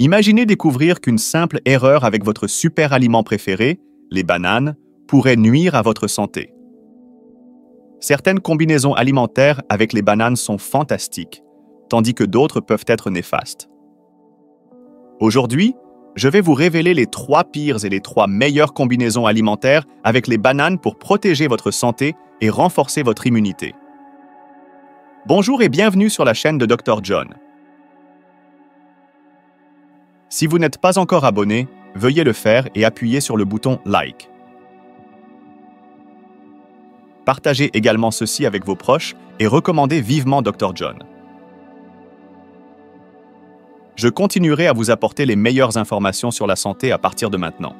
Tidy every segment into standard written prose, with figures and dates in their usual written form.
Imaginez découvrir qu'une simple erreur avec votre super aliment préféré, les bananes, pourrait nuire à votre santé. Certaines combinaisons alimentaires avec les bananes sont fantastiques, tandis que d'autres peuvent être néfastes. Aujourd'hui, je vais vous révéler les 3 pires et les 3 meilleures combinaisons alimentaires avec les bananes pour protéger votre santé et renforcer votre immunité. Bonjour et bienvenue sur la chaîne de Dr John. Si vous n'êtes pas encore abonné, veuillez le faire et appuyez sur le bouton Like. Partagez également ceci avec vos proches et recommandez vivement Dr John. Je continuerai à vous apporter les meilleures informations sur la santé à partir de maintenant.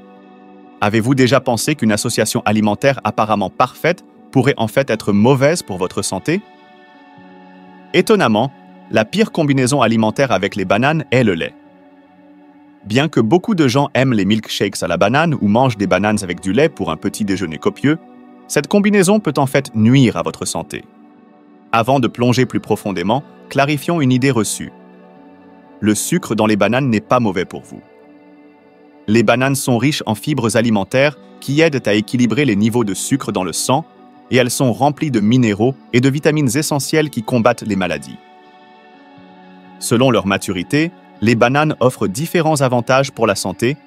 Avez-vous déjà pensé qu'une association alimentaire apparemment parfaite pourrait en fait être mauvaise pour votre santé? Étonnamment, la pire combinaison alimentaire avec les bananes est le lait. Bien que beaucoup de gens aiment les milkshakes à la banane ou mangent des bananes avec du lait pour un petit déjeuner copieux, cette combinaison peut en fait nuire à votre santé. Avant de plonger plus profondément, clarifions une idée reçue. Le sucre dans les bananes n'est pas mauvais pour vous. Les bananes sont riches en fibres alimentaires qui aident à équilibrer les niveaux de sucre dans le sang et elles sont remplies de minéraux et de vitamines essentielles qui combattent les maladies. Selon leur maturité, les bananes offrent différents avantages pour la santé,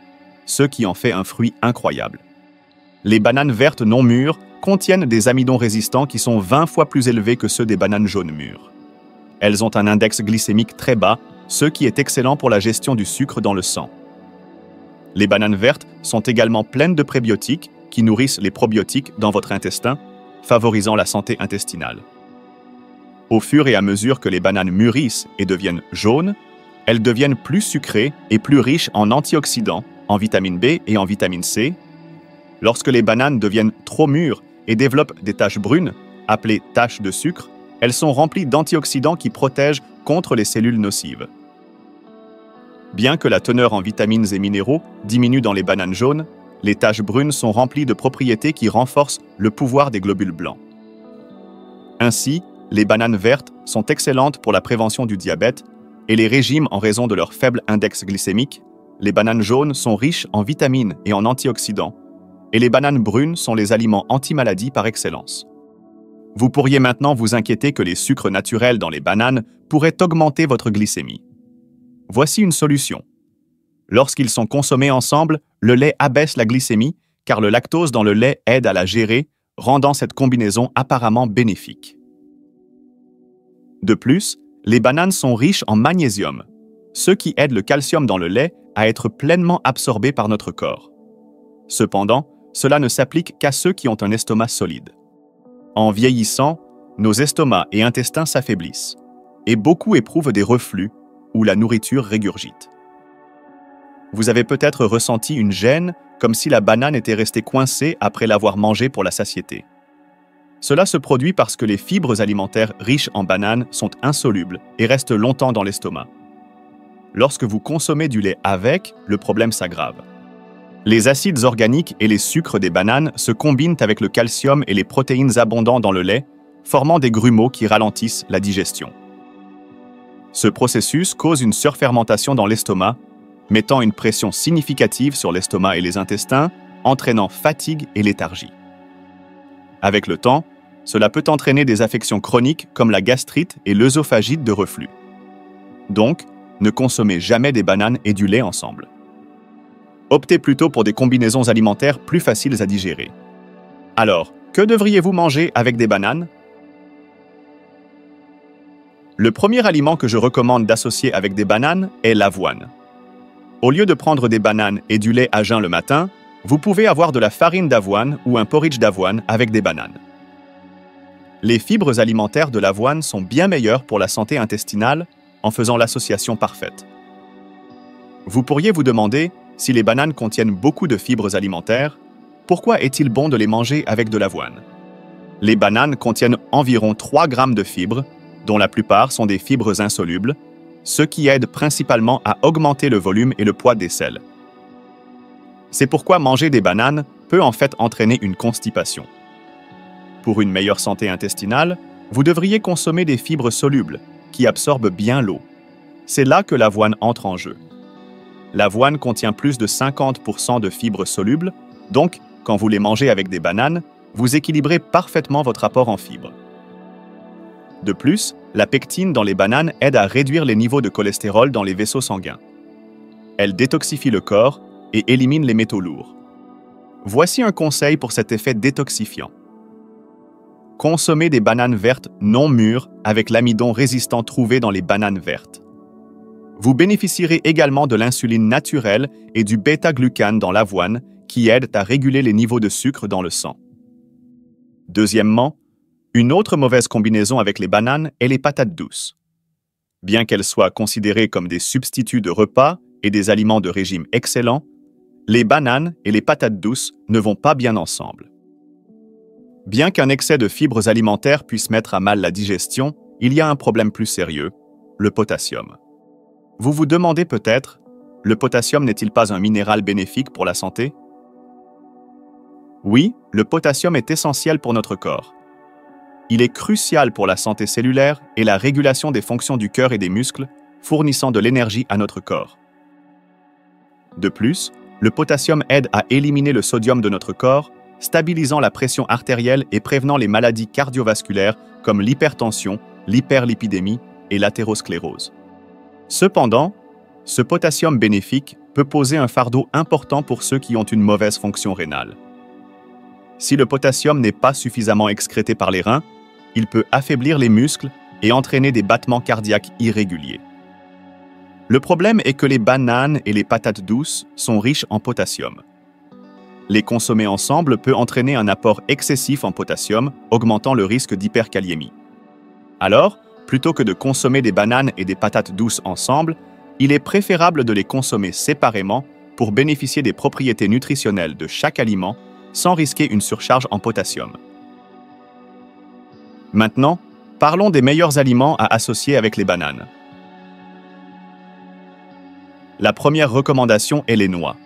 ce qui en fait un fruit incroyable. Les bananes vertes non mûres contiennent des amidons résistants qui sont 20 fois plus élevés que ceux des bananes jaunes mûres. Elles ont un index glycémique très bas, ce qui est excellent pour la gestion du sucre dans le sang. Les bananes vertes sont également pleines de prébiotiques qui nourrissent les probiotiques dans votre intestin, favorisant la santé intestinale. Au fur et à mesure que les bananes mûrissent et deviennent jaunes, elles deviennent plus sucrées et plus riches en antioxydants, en vitamine B et en vitamine C. Lorsque les bananes deviennent trop mûres et développent des taches brunes, appelées taches de sucre, elles sont remplies d'antioxydants qui protègent contre les cellules nocives. Bien que la teneur en vitamines et minéraux diminue dans les bananes jaunes, les taches brunes sont remplies de propriétés qui renforcent le pouvoir des globules blancs. Ainsi, les bananes vertes sont excellentes pour la prévention du diabète et les régimes en raison de leur faible index glycémique. Les bananes jaunes sont riches en vitamines et en antioxydants, et les bananes brunes sont les aliments anti-maladies par excellence. Vous pourriez maintenant vous inquiéter que les sucres naturels dans les bananes pourraient augmenter votre glycémie. Voici une solution. Lorsqu'ils sont consommés ensemble, le lait abaisse la glycémie car le lactose dans le lait aide à la gérer, rendant cette combinaison apparemment bénéfique. De plus, les bananes sont riches en magnésium, ce qui aide le calcium dans le lait à être pleinement absorbé par notre corps. Cependant, cela ne s'applique qu'à ceux qui ont un estomac solide. En vieillissant, nos estomacs et intestins s'affaiblissent, et beaucoup éprouvent des reflux où la nourriture régurgite. Vous avez peut-être ressenti une gêne, comme si la banane était restée coincée après l'avoir mangée pour la satiété. Cela se produit parce que les fibres alimentaires riches en bananes sont insolubles et restent longtemps dans l'estomac. Lorsque vous consommez du lait avec, le problème s'aggrave. Les acides organiques et les sucres des bananes se combinent avec le calcium et les protéines abondants dans le lait, formant des grumeaux qui ralentissent la digestion. Ce processus cause une surfermentation dans l'estomac, mettant une pression significative sur l'estomac et les intestins, entraînant fatigue et léthargie. Avec le temps, cela peut entraîner des affections chroniques comme la gastrite et l'œsophagite de reflux. Donc, ne consommez jamais des bananes et du lait ensemble. Optez plutôt pour des combinaisons alimentaires plus faciles à digérer. Alors, que devriez-vous manger avec des bananes? Le premier aliment que je recommande d'associer avec des bananes est l'avoine. Au lieu de prendre des bananes et du lait à jeun le matin, vous pouvez avoir de la farine d'avoine ou un porridge d'avoine avec des bananes. Les fibres alimentaires de l'avoine sont bien meilleures pour la santé intestinale en faisant l'association parfaite. Vous pourriez vous demander, si les bananes contiennent beaucoup de fibres alimentaires, pourquoi est-il bon de les manger avec de l'avoine? Les bananes contiennent environ 3 grammes de fibres, dont la plupart sont des fibres insolubles, ce qui aide principalement à augmenter le volume et le poids des selles. C'est pourquoi manger des bananes peut en fait entraîner une constipation. Pour une meilleure santé intestinale, vous devriez consommer des fibres solubles qui absorbent bien l'eau. C'est là que l'avoine entre en jeu. L'avoine contient plus de 50% de fibres solubles, donc, quand vous les mangez avec des bananes, vous équilibrez parfaitement votre apport en fibres. De plus, la pectine dans les bananes aide à réduire les niveaux de cholestérol dans les vaisseaux sanguins. Elle détoxifie le corps et élimine les métaux lourds. Voici un conseil pour cet effet détoxifiant. Consommez des bananes vertes non mûres avec l'amidon résistant trouvé dans les bananes vertes. Vous bénéficierez également de l'insuline naturelle et du bêta-glucane dans l'avoine qui aident à réguler les niveaux de sucre dans le sang. Deuxièmement, une autre mauvaise combinaison avec les bananes est les patates douces. Bien qu'elles soient considérées comme des substituts de repas et des aliments de régime excellents, les bananes et les patates douces ne vont pas bien ensemble. Bien qu'un excès de fibres alimentaires puisse mettre à mal la digestion, il y a un problème plus sérieux, le potassium. Vous vous demandez peut-être, le potassium n'est-il pas un minéral bénéfique pour la santé? Oui, le potassium est essentiel pour notre corps. Il est crucial pour la santé cellulaire et la régulation des fonctions du cœur et des muscles, fournissant de l'énergie à notre corps. De plus, le potassium aide à éliminer le sodium de notre corps, stabilisant la pression artérielle et prévenant les maladies cardiovasculaires comme l'hypertension, l'hyperlipidémie et l'athérosclérose. Cependant, ce potassium bénéfique peut poser un fardeau important pour ceux qui ont une mauvaise fonction rénale. Si le potassium n'est pas suffisamment excrété par les reins, il peut affaiblir les muscles et entraîner des battements cardiaques irréguliers. Le problème est que les bananes et les patates douces sont riches en potassium. Les consommer ensemble peut entraîner un apport excessif en potassium, augmentant le risque d'hyperkaliémie. Alors, plutôt que de consommer des bananes et des patates douces ensemble, il est préférable de les consommer séparément pour bénéficier des propriétés nutritionnelles de chaque aliment sans risquer une surcharge en potassium. Maintenant, parlons des meilleurs aliments à associer avec les bananes. La première recommandation est les noix.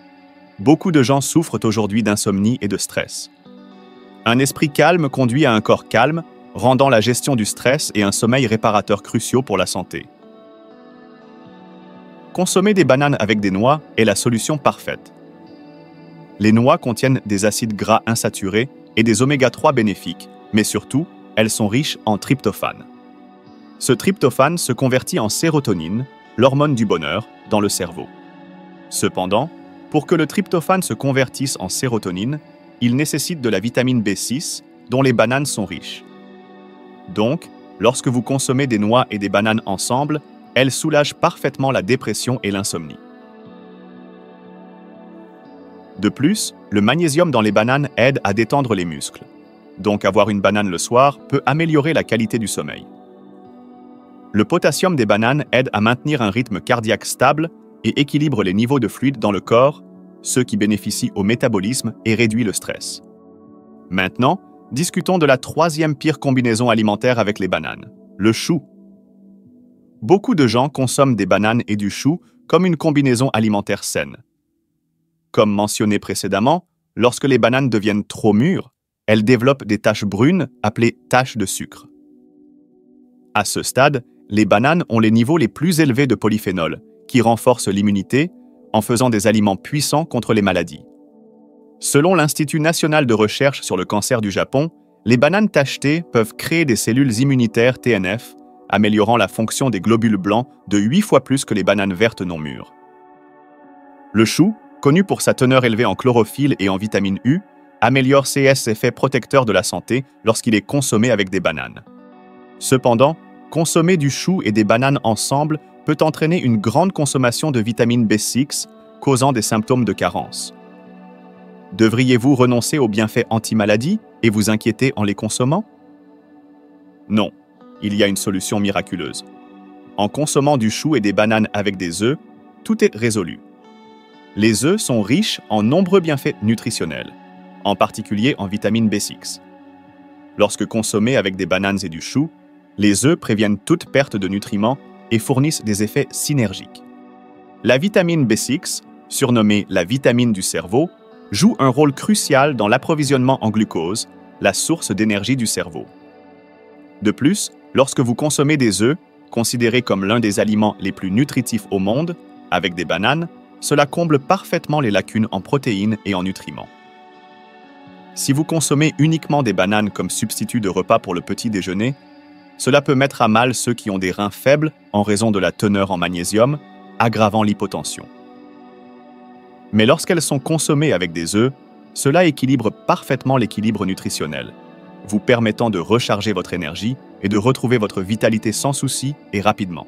Beaucoup de gens souffrent aujourd'hui d'insomnie et de stress. Un esprit calme conduit à un corps calme, rendant la gestion du stress et un sommeil réparateur cruciaux pour la santé. Consommer des bananes avec des noix est la solution parfaite. Les noix contiennent des acides gras insaturés et des oméga-3 bénéfiques, mais surtout, elles sont riches en tryptophane. Ce tryptophane se convertit en sérotonine, l'hormone du bonheur, dans le cerveau. Cependant, pour que le tryptophane se convertisse en sérotonine, il nécessite de la vitamine B6, dont les bananes sont riches. Donc, lorsque vous consommez des noix et des bananes ensemble, elles soulagent parfaitement la dépression et l'insomnie. De plus, le magnésium dans les bananes aide à détendre les muscles. Donc avoir une banane le soir peut améliorer la qualité du sommeil. Le potassium des bananes aide à maintenir un rythme cardiaque stable et équilibre les niveaux de fluide dans le corps, ce qui bénéficie au métabolisme et réduit le stress. Maintenant, discutons de la troisième pire combinaison alimentaire avec les bananes, le chou. Beaucoup de gens consomment des bananes et du chou comme une combinaison alimentaire saine. Comme mentionné précédemment, lorsque les bananes deviennent trop mûres, elles développent des taches brunes appelées taches de sucre. À ce stade, les bananes ont les niveaux les plus élevés de polyphénol, qui renforcent l'immunité en faisant des aliments puissants contre les maladies. Selon l'Institut national de recherche sur le cancer du Japon, les bananes tachetées peuvent créer des cellules immunitaires TNF, améliorant la fonction des globules blancs de 8 fois plus que les bananes vertes non mûres. Le chou, connu pour sa teneur élevée en chlorophylle et en vitamine U, améliore ses effets protecteurs de la santé lorsqu'il est consommé avec des bananes. Cependant, consommer du chou et des bananes ensemble peut entraîner une grande consommation de vitamine B6, causant des symptômes de carence. Devriez-vous renoncer aux bienfaits anti-maladie et vous inquiéter en les consommant? Non, il y a une solution miraculeuse. En consommant du chou et des bananes avec des œufs, tout est résolu. Les œufs sont riches en nombreux bienfaits nutritionnels, en particulier en vitamine B6. Lorsque consommés avec des bananes et du chou, les œufs préviennent toute perte de nutriments et fournissent des effets synergiques. La vitamine B6, surnommée la vitamine du cerveau, joue un rôle crucial dans l'approvisionnement en glucose, la source d'énergie du cerveau. De plus, lorsque vous consommez des œufs, considérés comme l'un des aliments les plus nutritifs au monde, avec des bananes, cela comble parfaitement les lacunes en protéines et en nutriments. Si vous consommez uniquement des bananes comme substitut de repas pour le petit déjeuner, cela peut mettre à mal ceux qui ont des reins faibles en raison de la teneur en magnésium, aggravant l'hypotension. Mais lorsqu'elles sont consommées avec des œufs, cela équilibre parfaitement l'équilibre nutritionnel, vous permettant de recharger votre énergie et de retrouver votre vitalité sans souci et rapidement.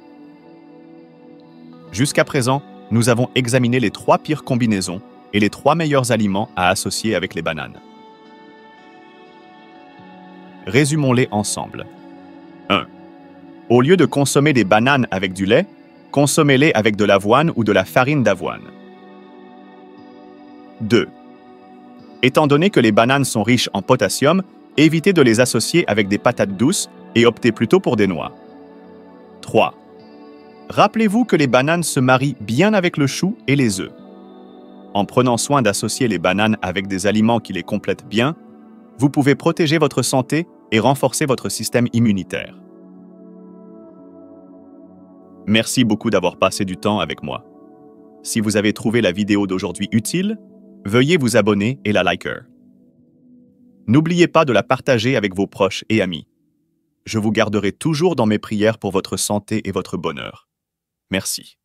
Jusqu'à présent, nous avons examiné les 3 pires combinaisons et les 3 meilleurs aliments à associer avec les bananes. Résumons-les ensemble. 1. Au lieu de consommer des bananes avec du lait, consommez-les avec de l'avoine ou de la farine d'avoine. 2. Étant donné que les bananes sont riches en potassium, évitez de les associer avec des patates douces et optez plutôt pour des noix. 3. Rappelez-vous que les bananes se marient bien avec le chou et les œufs. En prenant soin d'associer les bananes avec des aliments qui les complètent bien, vous pouvez protéger votre santé et renforcer votre système immunitaire. Merci beaucoup d'avoir passé du temps avec moi. Si vous avez trouvé la vidéo d'aujourd'hui utile, veuillez vous abonner et la liker. N'oubliez pas de la partager avec vos proches et amis. Je vous garderai toujours dans mes prières pour votre santé et votre bonheur. Merci.